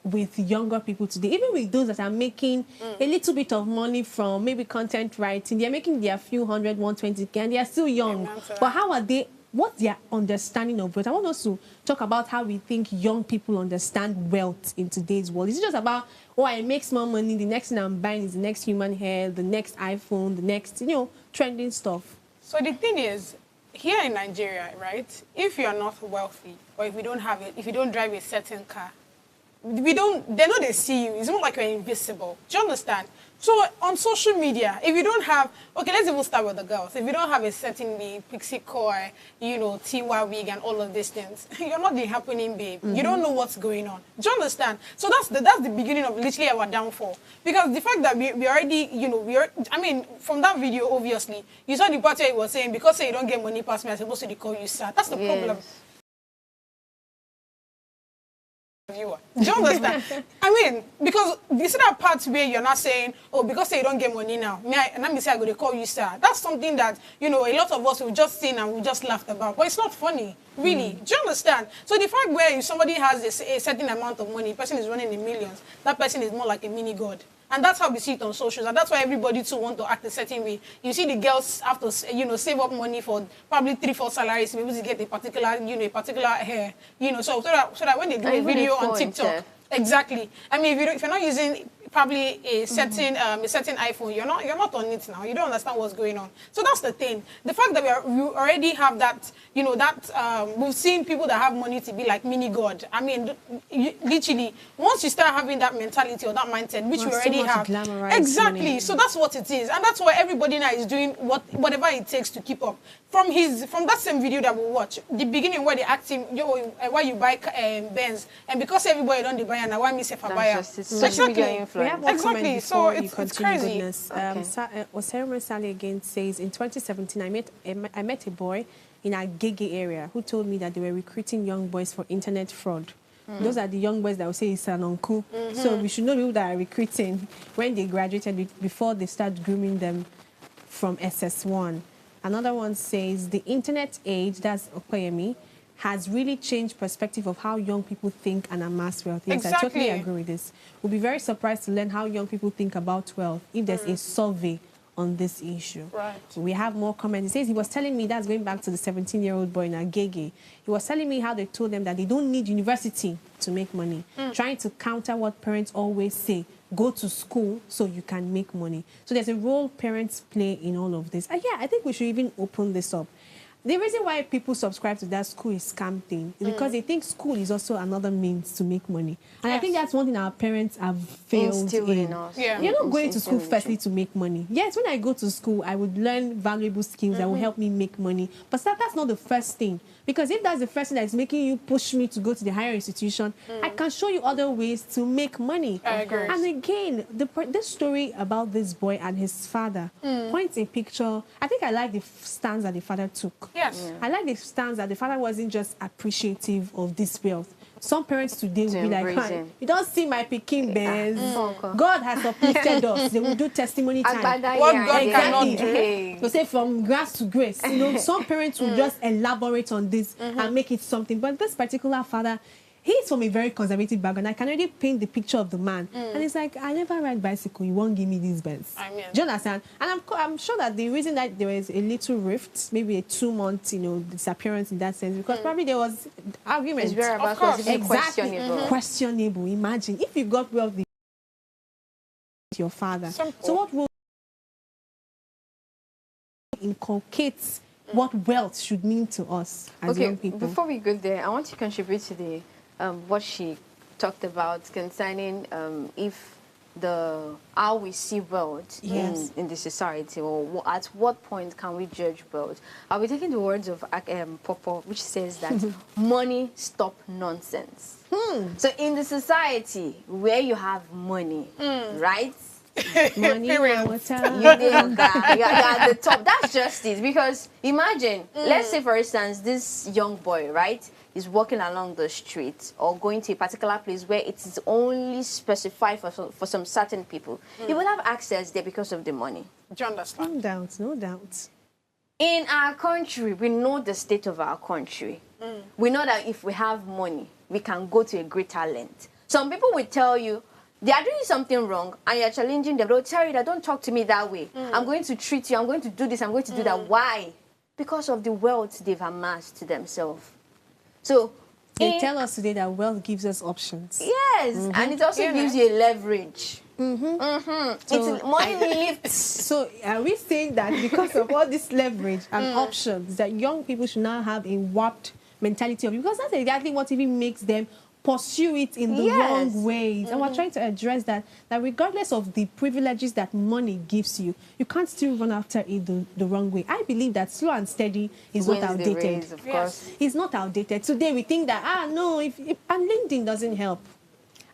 With younger people today, even with those that are making a little bit of money from maybe content writing, they're making their few 120K and they are still young. But how are they? What's their understanding of wealth? I want us to talk about how we think young people understand wealth in today's world. Is it just about, oh, I make small money, the next thing I'm buying is the next human hair, the next iPhone, the next, trending stuff? So the thing is, here in Nigeria, right, if you're not wealthy, or if you don't have it, if you don't drive a certain car, they know they see you. It's not like you're invisible. Do you understand? So on social media, if you don't have, okay, let's even start with the girls. If you don't have a certain pixie core, you know, Tiwa wig and all of these things, you're not the happening babe. You don't know what's going on. Do you understand? So that's the beginning of literally our downfall. Because the fact that we already, you know, I mean, from that video, obviously, you saw the part where he was saying, because say you don't get money past me, I'm supposed to call you sir. That's the problem. Viewer. Do you understand? I mean, because you see that part where you're not saying, oh, because you don't get money now, and let me say I'm going to call you sir. That's something that, you know, a lot of us will just seen and we just laughed about. But it's not funny, really. Do you understand? So the fact where if somebody has a certain amount of money, the person is running in millions, that person is more like a mini god. And that's how we see it on socials. And that's why everybody too want to act a certain way. You see the girls have to, you know, save up money for probably 3-4 salaries to be able to get a particular, you know, a particular hair. You know, so that when they do a video on TikTok, exactly. I mean, if you're not using probably a certain iPhone, you're not on it now. You don't understand what's going on. So that's the thing. The fact that we already have that, you know, that we've seen people that have money to be like mini god. I mean, literally, once you start having that mentality or that mindset, which we already have, exactly. Money. So that's what it is, and that's why everybody now is doing whatever it takes to keep up. From that same video that we watch, the beginning where they asked him, why you buy Benz, and because everybody don't buy, and why me say for buyer. Exactly. We have one comment so it's crazy. Oseriman Sally again says, in 2017, I met a boy in our Gege area who told me that they were recruiting young boys for internet fraud. Those are the young boys that will say it's an uncle. So we should know people that are recruiting when they graduated before they start grooming them from SS1. Another one says, the internet age, that's Okoyemi, has really changed perspective of how young people think and amass wealth. Yes, exactly. I totally agree with this. We'll be very surprised to learn how young people think about wealth if there's a survey on this issue. Right. We have more comments. He says, he was telling me, that's going back to the 17-year-old boy in Agege. He was telling me how they told them that they don't need university to make money, trying to counter what parents always say, go to school so you can make money. So there's a role parents play in all of this. And yeah, I think we should even open this up. The reason why people subscribe to that school is scam thing is because they think school is also another means to make money. And I think that's one thing our parents have failed in. Yeah. You're not going to school firstly to make money. Yes, when I go to school, I would learn valuable skills that will help me make money. But that's not the first thing. Because if that's the first thing that's making you push me to go to the higher institution, I can show you other ways to make money. I agree. And again, this story about this boy and his father points a picture. I think I like the stance that the father took. Yes. I like the stance that the father wasn't just appreciative of this wealth. Some parents today will be like, you don't see my Peking bears. God has uplifted us. They will do testimony time. What God cannot do. They say from grass to grace. You know, some parents will just elaborate on this and make it something. But this particular father, he's from a very conservative background. I can already paint the picture of the man. And it's like, I never ride bicycle. You won't give me these Benz. I mean. Do you understand? And I'm sure that the reason that there was a little rift, maybe a 2-month, you know, disappearance in that sense, because probably there was argument. Of course. Questionable. Questionable. Imagine if you got wealthy your father. Simple. So what will inculcate what wealth should mean to us as young people? Before we go there, I want to contribute to the what she talked about concerning how we see wealth in the society, or at what point can we judge wealth. I'll be taking the words of Popo, which says that money stop nonsense. So in the society where you have money, right? Money, you're at the top. That's just it. Because imagine, let's say for instance, this young boy, right, is walking along the street or going to a particular place where it is only specified for some certain people. He will have access there because of the money. Do you understand? No doubt, no doubt. In our country, we know the state of our country. We know that if we have money, we can go to a greater length. Some people will tell you, they are doing something wrong and you're challenging them. They'll tell you that don't talk to me that way. I'm going to treat you. I'm going to do this. I'm going to do that. Why? Because of the wealth they've amassed to themselves. So they tell us today that wealth gives us options. Yes, and it also gives you a leverage. So, it's money lifts. So are we saying that because of all this leverage and options that young people should now have a warped mentality of, because that's exactly what even makes them pursue it in the Yes. wrong ways. And we're trying to address that regardless of the privileges that money gives you, you can't still run after it the wrong way. I believe that slow and steady is not Wins the outdated. race, of course. It's not outdated. Today we think that, no, if and LinkedIn doesn't help.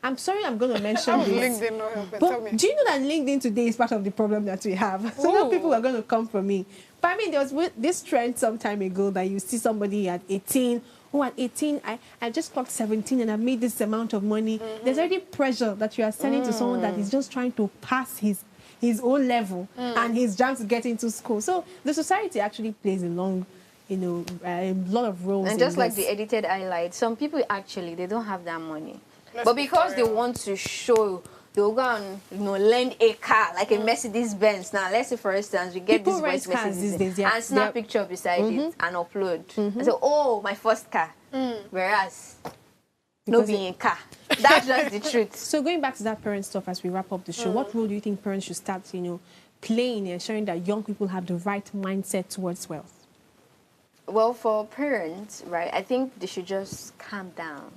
I'm sorry I'm going to mention How this. LinkedIn not helping? Tell me. But do you know that LinkedIn today is part of the problem that we have? So now people are going to come for me. But I mean, there was this trend some time ago that you see somebody at 18, at 18, I just clocked 17 and I've made this amount of money. There's already pressure that you are sending to someone that is just trying to pass his own level and he's trying to get into school. So the society actually plays a long, a lot of roles. And just like the edited highlights, some people actually, they don't have that money. But because they want to show, they'll go and lend a car like a Mercedes Benz. Now let's say for instance we get People this voice message these days, yeah. and snap picture beside it and upload. And say, oh, my first car. Whereas no being car. That's just the truth. So going back to that parent stuff as we wrap up the show, what role do you think parents should start, playing in ensuring that young people have the right mindset towards wealth? Well, for parents, right, I think they should just calm down.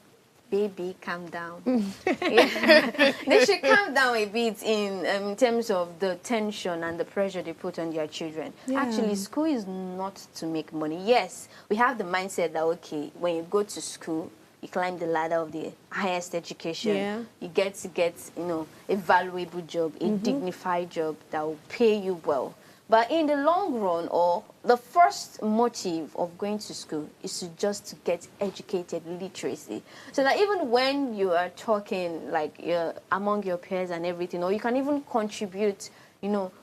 Baby, calm down. Yeah. They should calm down a bit in terms of the tension and the pressure they put on their children. Yeah. Actually, school is not to make money. Yes, we have the mindset that, okay, when you go to school, you climb the ladder of the highest education. Yeah. You get to get, a valuable job, a dignified job that will pay you well. But in the long run, or the first motive of going to school is to get educated literacy. So that even when you are talking like among your peers and everything, or you can even contribute,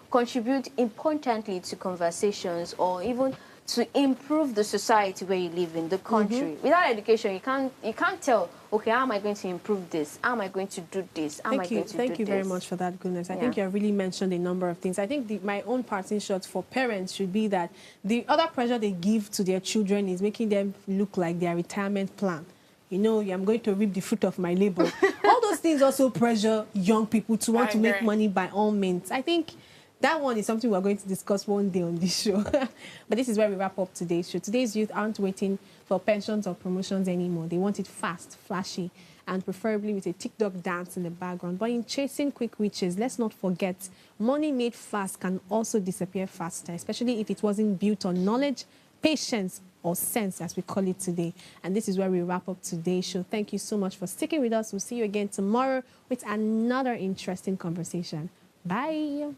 contribute importantly to conversations or even to improve the society where you live in, the country. Without education, you can't tell, okay, how am I going to improve this? How am I going to do this? How am I going to do Thank you very this? much for that, goodness. I think you have really mentioned a number of things. I think my own parting shot for parents should be that the other pressure they give to their children is making them look like their retirement plan. I'm going to reap the fruit of my labor. All those things also pressure young people to want to make money by all means. I think that one is something we're going to discuss one day on this show. But this is where we wrap up today's show. Today's youth aren't waiting for pensions or promotions anymore. They want it fast, flashy, and preferably with a TikTok dance in the background. But in chasing quick riches, let's not forget, money made fast can also disappear faster, especially if it wasn't built on knowledge, patience, or sense, as we call it today. And this is where we wrap up today's show. Thank you so much for sticking with us. We'll see you again tomorrow with another interesting conversation. Bye.